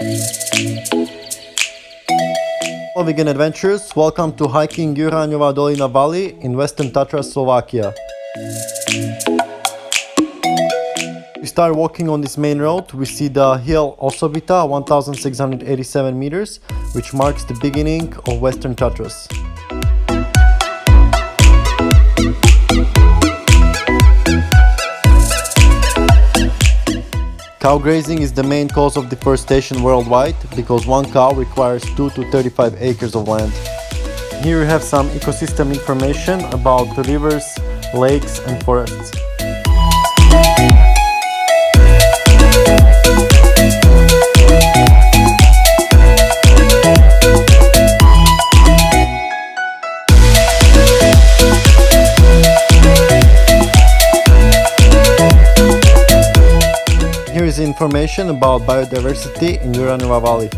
Hello vegan adventurers, welcome to hiking Juranova Dolina Valley in western Tatras, Slovakia. We start walking on this main road. We see the hill Osobita, 1687 meters, which marks the beginning of western Tatras. Cow grazing is the main cause of deforestation worldwide because one cow requires 2 to 35 acres of land. Here we have some ecosystem information about the rivers, lakes and forests. Here is information about biodiversity in Juranova Valley.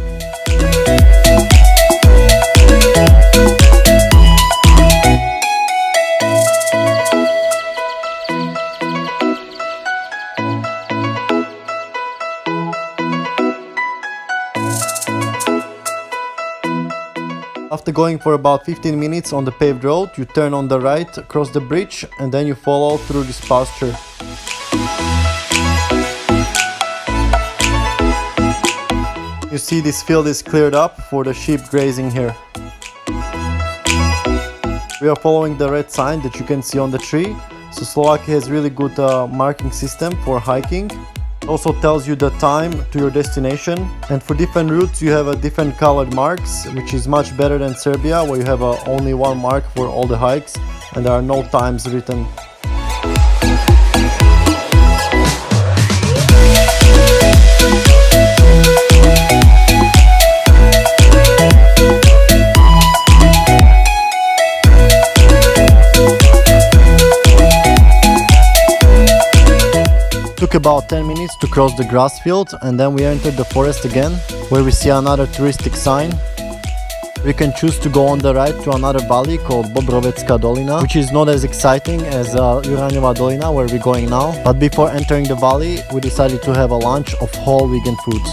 After going for about 15 minutes on the paved road, you turn on the right, cross the bridge, and then you follow through this pasture. You see this field is cleared up for the sheep grazing here. We are following the red sign that you can see on the tree. So Slovakia has really good marking system for hiking. It also tells you the time to your destination, and for different routes you have a different colored marks, which is much better than Serbia, where you have only one mark for all the hikes and there are no times written. Took about 10 minutes to cross the grass field, and then we entered the forest again, where we see another touristic sign. We can choose to go on the right to another valley called Bobrovecká Dolina, which is not as exciting as Juranova Dolina, where we're going now. But before entering the valley, we decided to have a lunch of whole vegan foods.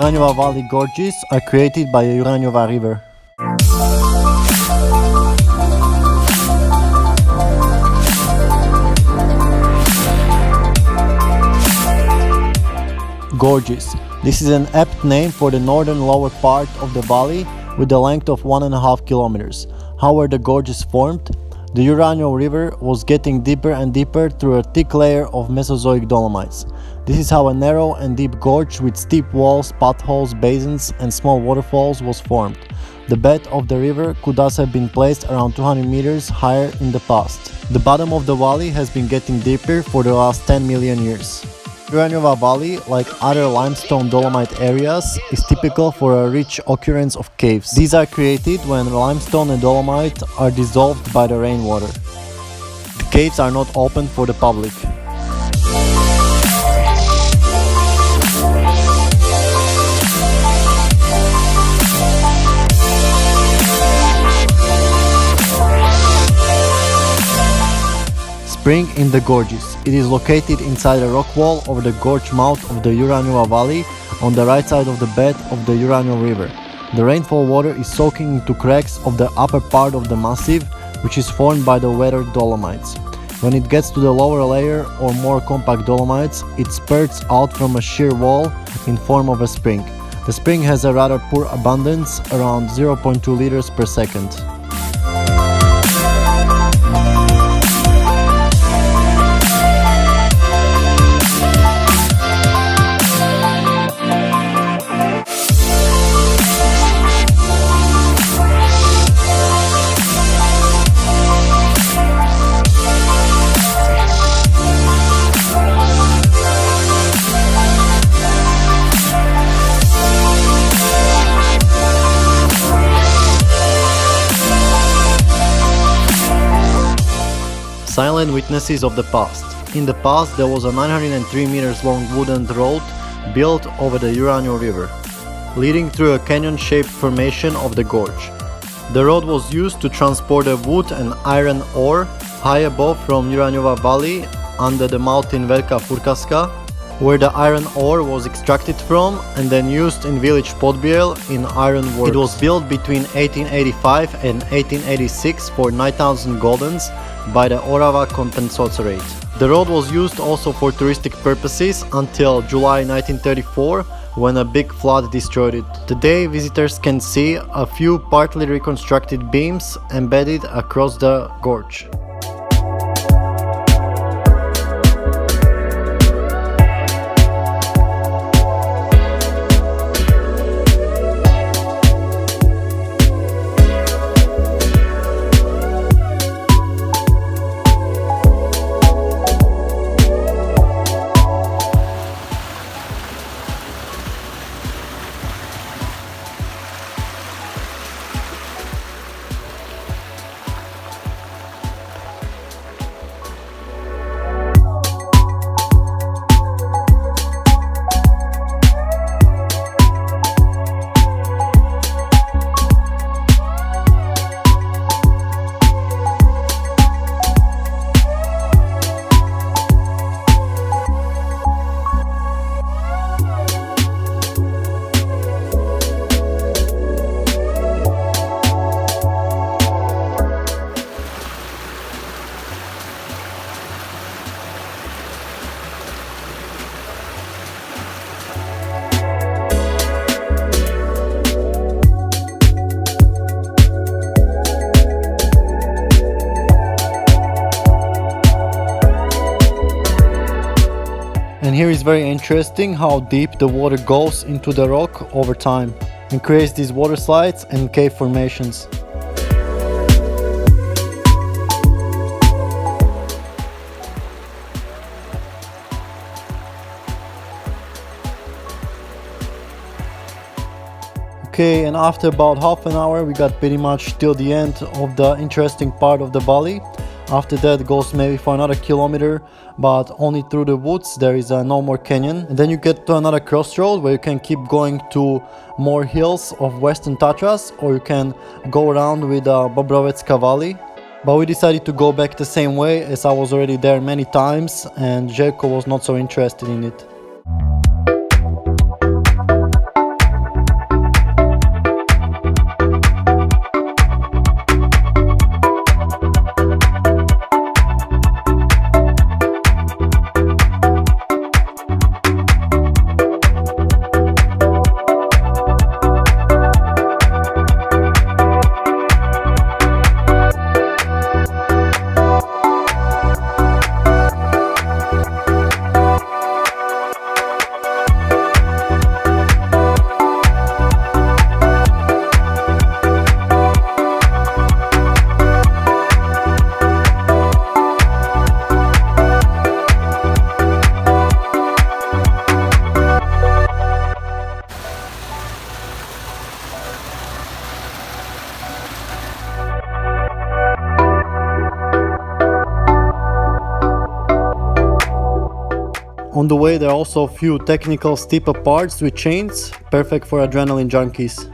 Juranova Valley gorges are created by the Juranova River. Gorges. This is an apt name for the northern lower part of the valley with a length of 1.5 kilometers. How were the gorges formed? The Juranova River was getting deeper and deeper through a thick layer of Mesozoic dolomites. This is how a narrow and deep gorge with steep walls, potholes, basins and small waterfalls was formed. The bed of the river could thus have been placed around 200 meters higher in the past. The bottom of the valley has been getting deeper for the last 10 million years. Juranova Valley, like other limestone dolomite areas, is typical for a rich occurrence of caves. These are created when limestone and dolomite are dissolved by the rainwater. The caves are not open for the public. Spring in the Gorges. It is located inside a rock wall over the gorge mouth of the Juranova Valley on the right side of the bed of the Juranova River. The rainfall water is soaking into cracks of the upper part of the massif, which is formed by the weathered dolomites. When it gets to the lower layer or more compact dolomites, it spurts out from a sheer wall in form of a spring. The spring has a rather poor abundance, around 0.2 liters per second. Silent witnesses of the past. In the past, there was a 903 meters long wooden road built over the Juranova River, leading through a canyon-shaped formation of the gorge. The road was used to transport the wood and iron ore high above from Juranova Valley under the mountain Velika Furkaska, where the iron ore was extracted from and then used in village Podbiel in iron works. It was built between 1885 and 1886 for 9,000 guldens by the Orava Compensatory. The road was used also for touristic purposes until July 1934, when a big flood destroyed it. Today visitors can see a few partly reconstructed beams embedded across the gorge. And here is very interesting how deep the water goes into the rock over time and creates these water slides and cave formations. Okay, and after about half an hour we got pretty much till the end of the interesting part of the valley. After that it goes maybe for another kilometer, but only through the woods. There is no more canyon. And then you get to another crossroad where you can keep going to more hills of Western Tatras, or you can go around with Bobrovecka Valley. But we decided to go back the same way, as I was already there many times and Željko was not so interested in it. On the way there are also a few technical steeper parts with chains, perfect for adrenaline junkies.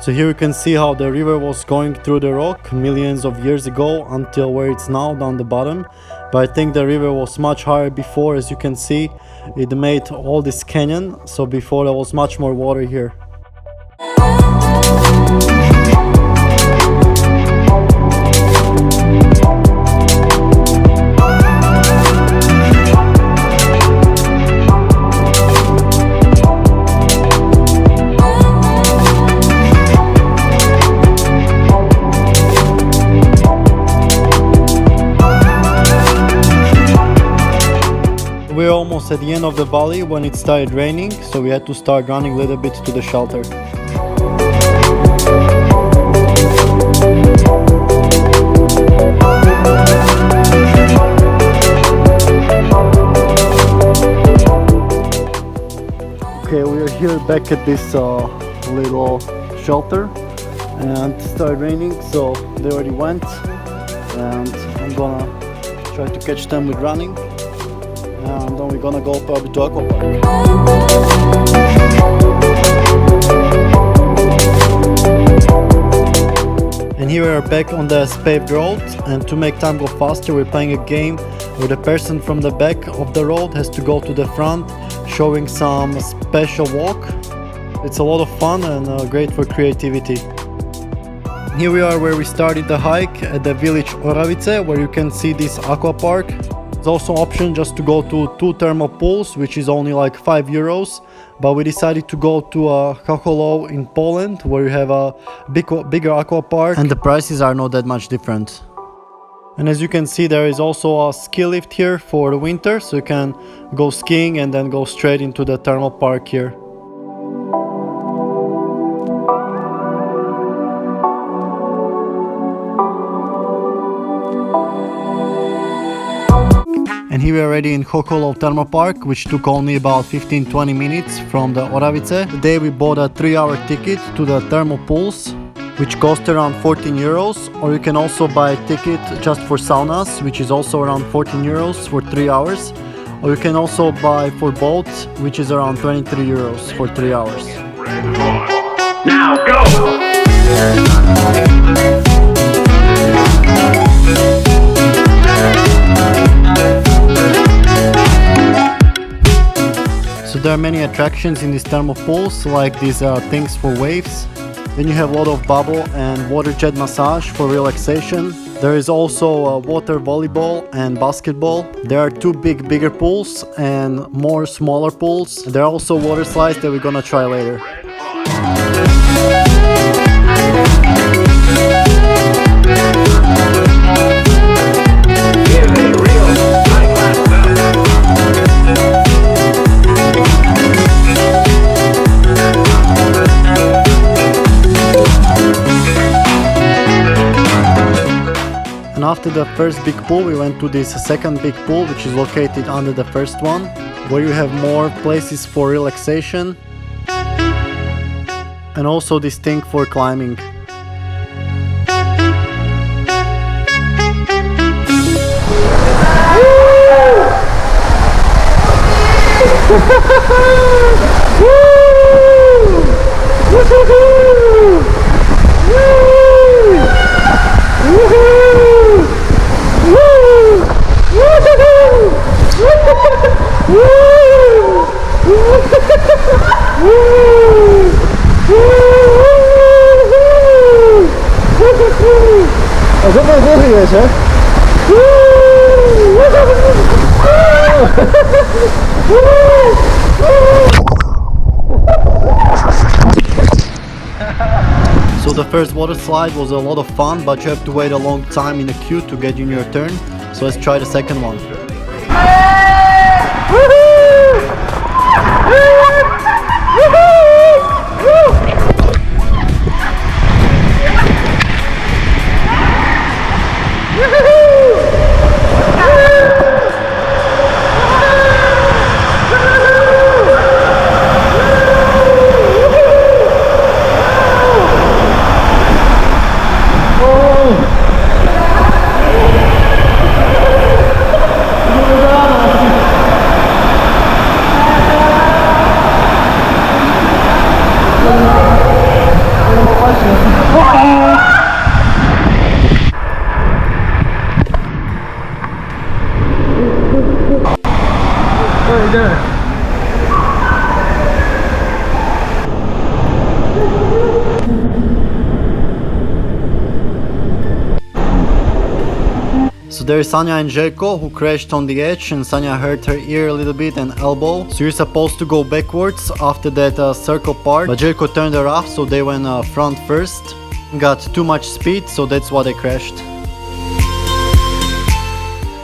So here you can see how the river was going through the rock millions of years ago until where it's now down the bottom. But I think the river was much higher before. As you can see, it made all this canyon, so before there was much more water here. almost at the end of the valley when it started raining, so we had to start running a little bit to the shelter. Okay, we are here back at this little shelter, and it started raining, so they already went, and I'm gonna try to catch them with running, and then we're gonna go probably to aqua park. And here we are back on the paved road, and to make time go faster, we're playing a game where the person from the back of the road has to go to the front, showing some special walk. It's a lot of fun and great for creativity. Here we are where we started the hike at the village Oravice, where you can see this aqua park. There's also option just to go to 2 thermal pools, which is only like €5, but we decided to go to Chocholow in Poland, where you have a bigger aqua park, and the prices are not that much different. And as you can see, there is also a ski lift here for the winter, so you can go skiing and then go straight into the thermal park here. And here we are already in Chocholow Thermal Park, which took only about 15-20 minutes from the Oravice. Today we bought a 3-hour ticket to the thermal pools, which cost around €14, or you can also buy a ticket just for saunas, which is also around €14 for 3 hours, or you can also buy for both, which is around €23 for 3 hours. Now go! So there are many attractions in these thermal pools, like these things for waves. Then you have a lot of bubble and water jet massage for relaxation. There is also water volleyball and basketball. There are 2 bigger pools and more smaller pools. There are also water slides that we're gonna try later. And after the first big pool, we went to this second big pool, which is located under the first one, where you have more places for relaxation and also this thing for climbing. A co pan zrobiłeś, he? So the first water slide was a lot of fun, but you have to wait a long time in the queue to get in your turn. So let's try the second one. So there is Sanya and Jelko, who crashed on the edge, and Sanya hurt her ear a little bit and elbow. So you're supposed to go backwards after that circle part, but Jelko turned her off, so they went front first. Got too much speed, so that's why they crashed.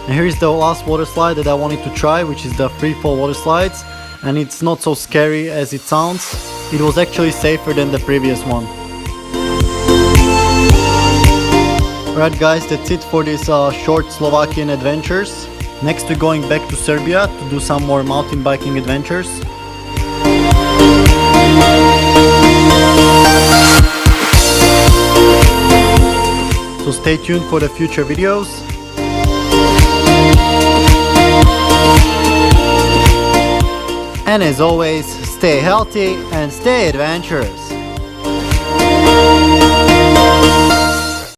And here is the last water slide that I wanted to try, which is the free fall water slides. And it's not so scary as it sounds. It was actually safer than the previous one. Alright guys, that's it for this short Slovakian adventures. Next we're going back to Serbia to do some more mountain biking adventures. So stay tuned for the future videos. And as always, stay healthy and stay adventurous.